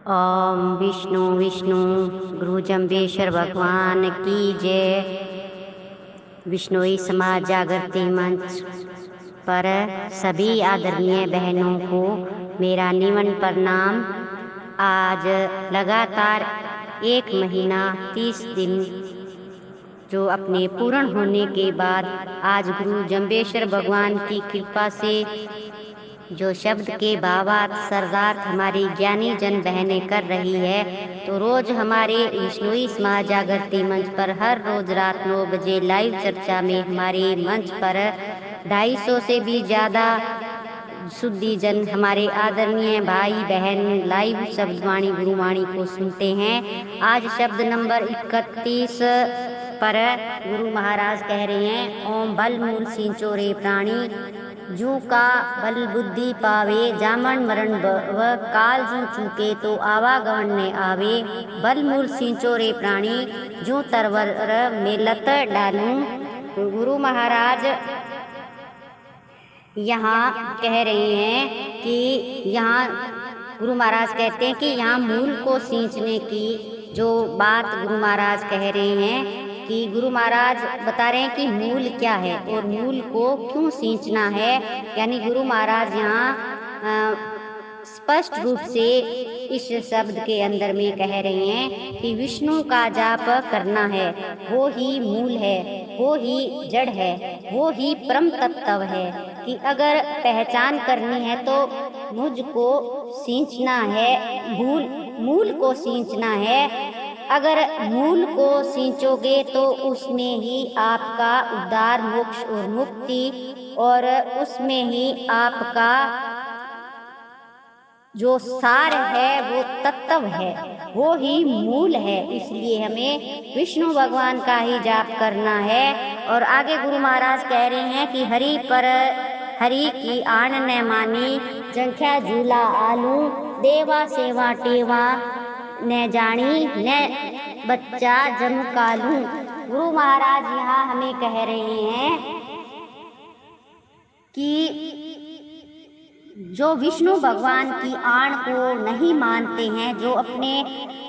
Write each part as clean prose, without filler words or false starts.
ओम विष्णु विष्णु गुरु जम्बेश्वर भगवान की जय। विष्णोई समाज जागृति मंच पर सभी आदरणीय बहनों को मेरा निमन प्रणाम। आज लगातार 1 महीना 30 दिन जो अपने पूर्ण होने के बाद आज गुरु जम्बेश्वर भगवान की कृपा से जो शब्द के भावार्थ सरदार हमारी ज्ञानी जन बहनें कर रही है, तो रोज हमारे विष्णुई समाज जागृति मंच पर हर रोज रात 9 बजे लाइव चर्चा में हमारे मंच पर 250 से भी ज़्यादा शुद्धि जन हमारे आदरणीय भाई बहन लाइव शब्दवाणी गुरुवाणी को सुनते हैं। आज शब्द नंबर 31 पर गुरु महाराज कह रहे हैं, ओम बल मूल सिंचो रे प्राणी, जू का बल बुद्धि पावे, जामन मरण व काल जू चूके तो आवागमन ने आवे। बल मूल सिंचो रे प्राणी, जू तरवर में लत डालूं। गुरु महाराज यहाँ कह रहे हैं कि यहाँ गुरु महाराज कहते हैं कि यहाँ मूल को सींचने की जो बात गुरु महाराज कह रहे हैं कि गुरु महाराज बता रहे हैं कि मूल क्या है और मूल को क्यों सींचना है। यानी गुरु महाराज यहाँ स्पष्ट रूप से इस शब्द के अंदर में कह रहे हैं कि विष्णु का जाप करना है, वो ही मूल है, वो ही जड़ है, वो ही परम तत्व है। कि अगर पहचान करनी है तो मुझको सींचना है, मूल को सींचना है। अगर मूल को सींचोगे तो उसमें ही आपका उद्धार मोक्ष और मुक्ति और उसमें ही आपका जो सार है वो तत्व है, वो ही मूल है। इसलिए हमें विष्णु भगवान का ही जाप करना है। और आगे गुरु महाराज कह रहे हैं कि हरि की आन न मानी, जंख्या झूला आलू, देवा सेवा टेवा न जानी, न बच्चा जन्म कालू। गुरु महाराज यहाँ हमें कह रहे हैं कि जो विष्णु भगवान की आण को नहीं मानते हैं, जो अपने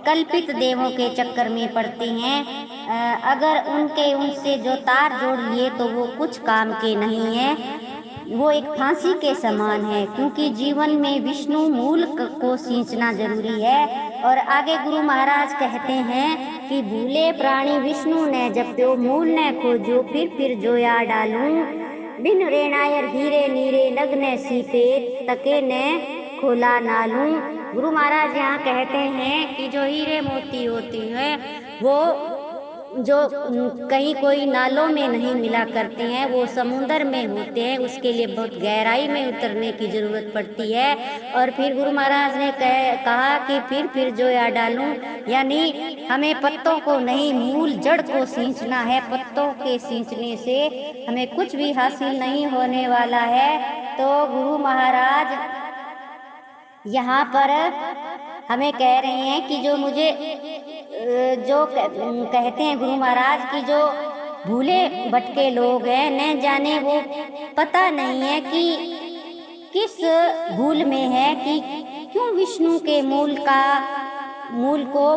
कल्पित देवों के चक्कर में पड़ते हैं, अगर उनसे जो तार जोड़ लिए तो वो कुछ काम के नहीं है, वो एक फांसी के समान है। क्योंकि जीवन में विष्णु मूल को सींचना जरूरी है। और आगे गुरु महाराज कहते हैं कि भूले प्राणी विष्णु ने जप्यो, मूल ने खोजो फिर जोया डालूं। बिन रेणायर हीरे नीरे लग्न सीपे, तके ने खोला नालू। गुरु महाराज यहाँ कहते हैं कि जो हीरे मोती होती है वो जो कहीं कोई नालों में नहीं मिला करते हैं, वो समुंदर में होते हैं। उसके लिए बहुत गहराई में उतरने की जरूरत पड़ती है। और फिर गुरु महाराज ने कहा कि फिर जोया डालूं, यानी हमें पत्तों को नहीं मूल जड़ को सींचना है। पत्तों के सींचने से हमें कुछ भी हासिल नहीं होने वाला है। तो गुरु महाराज यहाँ पर हमें कह रहे हैं कि जो मुझे कहते हैं गुरु महाराज की जो भूले भटके लोग हैं, न जाने वो पता नहीं है कि किस भूल में है, कि क्यों विष्णु के मूल को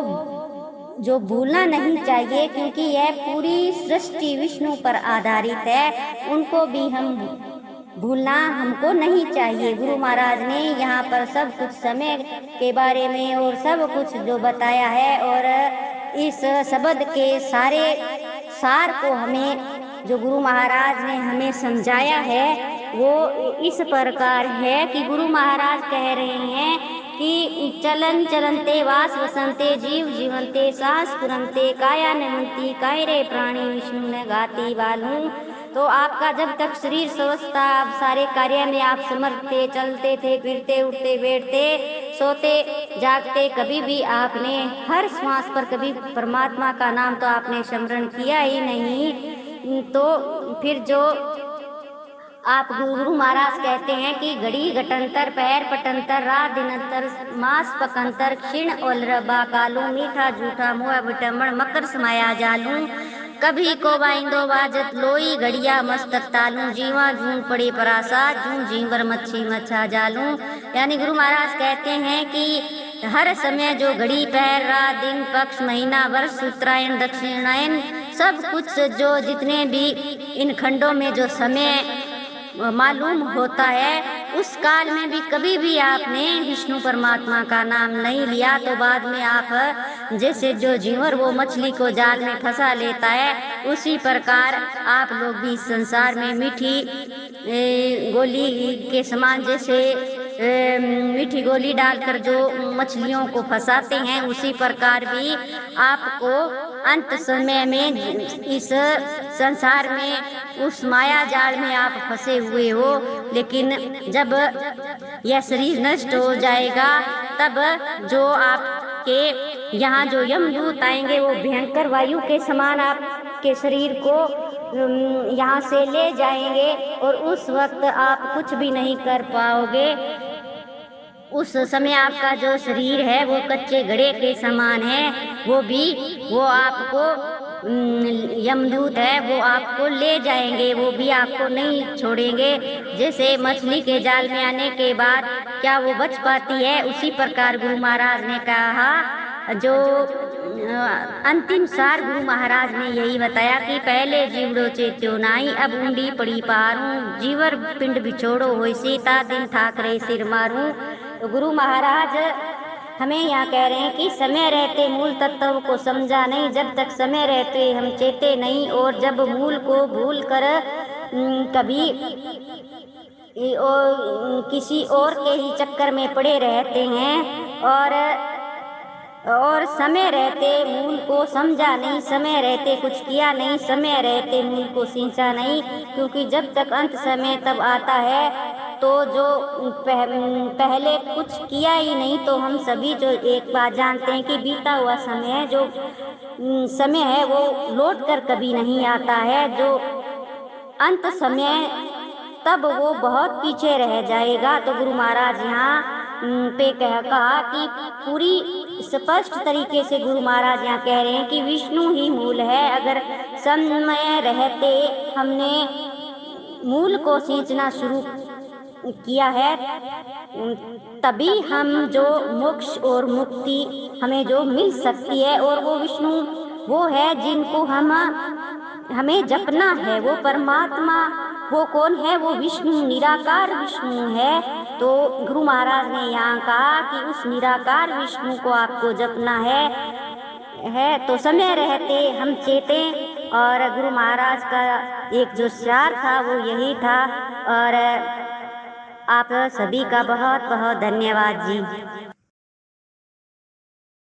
जो भूलना नहीं चाहिए, क्योंकि यह पूरी सृष्टि विष्णु पर आधारित है। उनको भी हम भूलना हमको नहीं चाहिए। गुरु महाराज ने यहाँ पर सब कुछ समय के बारे में और सब कुछ जो बताया है, और इस शब्द के सारे सार को हमें जो गुरु महाराज ने हमें समझाया है वो इस प्रकार है कि गुरु महाराज कह रहे हैं कि चलन चलनते वास वसंते, जीव जीवंते सांस पुरंते, काया नमंती कायरे प्राणी विष्णु ने गाती वालू। तो आपका जब तक शरीर स्वस्थ था, आप सारे कार्य में आप समर्थ थे, चलते थे, फिरते उठते बैठते सोते जागते, कभी भी आपने हर श्वास पर कभी परमात्मा का नाम तो आपने स्मरण किया ही नहीं। तो फिर जो आप गुरु महाराज कहते हैं कि घड़ी घटंतर पैर पटंतर रात दिनंतर मास पकंतर क्षीण और बाकालू, मीठा झूठा मुआ विटम्बण मकर समाया जालू। कभी को बाइंदो बाजत लोई घड़िया मस्तक तालू जीवा जूं पड़े परासा जूं जीवर मच्छी मच्छा जालू। यानी गुरु महाराज कहते हैं कि हर समय जो घड़ी पैर रात दिन पक्ष महीना वर्ष उत्तरायण दक्षिणायन सब कुछ जो जितने भी इन खंडों में जो समय मालूम होता है उस काल में भी कभी भी आपने विष्णु परमात्मा का नाम नहीं लिया तो बाद में आप जैसे जो जीवर वो मछली को जाल में फंसा लेता है उसी प्रकार आप लोग भी इस संसार में मीठी गोली के समान जैसे मीठी गोली डालकर जो मछलियों को फंसाते हैं उसी प्रकार भी आपको अंत समय में इस संसार में उस माया जाल में आप फंसे हुए हो। लेकिन जब यह शरीर नष्ट हो जाएगा तब जो आपके यहाँ जो यमदूत आएंगे वो भयंकर वायु के समान आपके शरीर को यहाँ से ले जाएंगे और उस वक्त आप कुछ भी नहीं कर पाओगे। उस समय आपका जो शरीर है वो कच्चे घड़े के समान है, वो आपको यमदूत है वो आपको ले जाएंगे, वो भी आपको नहीं छोड़ेंगे। जैसे मछली के जाल में आने के बाद क्या वो बच पाती है उसी प्रकार गुरु महाराज ने कहा जो अंतिम सार गुरु महाराज ने यही बताया कि पहले जीवड़ो चेत्यो नाई अब ऊंडी पड़ी पारूं जीवर पिंड बिछोड़ो होई सीता दिन ठाकरे सिर मारूं। तो गुरु महाराज हमें यहाँ कह रहे हैं कि समय रहते मूल तत्व को समझा नहीं, जब तक समय रहते हम चेते नहीं, और जब मूल को भूल कर कभी किसी और के ही चक्कर में पड़े रहते हैं और समय रहते मूल को समझा नहीं, समय रहते कुछ किया नहीं, समय रहते मूल को सींचा नहीं। क्योंकि जब तक अंत समय तब आता है तो जो पहले कुछ किया ही नहीं, तो हम सभी जो एक बात जानते हैं कि बीता हुआ समय है, जो समय है वो लौट कर कभी नहीं आता है। जो अंत समय तब वो बहुत पीछे रह जाएगा। तो गुरु महाराज यहाँ पे कहा कि पूरी स्पष्ट तरीके से गुरु महाराज यहाँ कह रहे हैं कि विष्णु ही मूल है। अगर समय रहते हमने मूल को सींचना शुरू किया है तभी हम जो मोक्ष और मुक्ति हमें जो मिल सकती है, और वो विष्णु वो है जिनको हमें जपना है। वो परमात्मा वो कौन है? वो विष्णु, निराकार विष्णु है। तो गुरु महाराज ने यहाँ कहा कि उस निराकार विष्णु को आपको जपना है। तो समय रहते हम चेतें। और गुरु महाराज का एक जो सार था वो यही था। और आप सभी का बहुत बहुत धन्यवाद जी।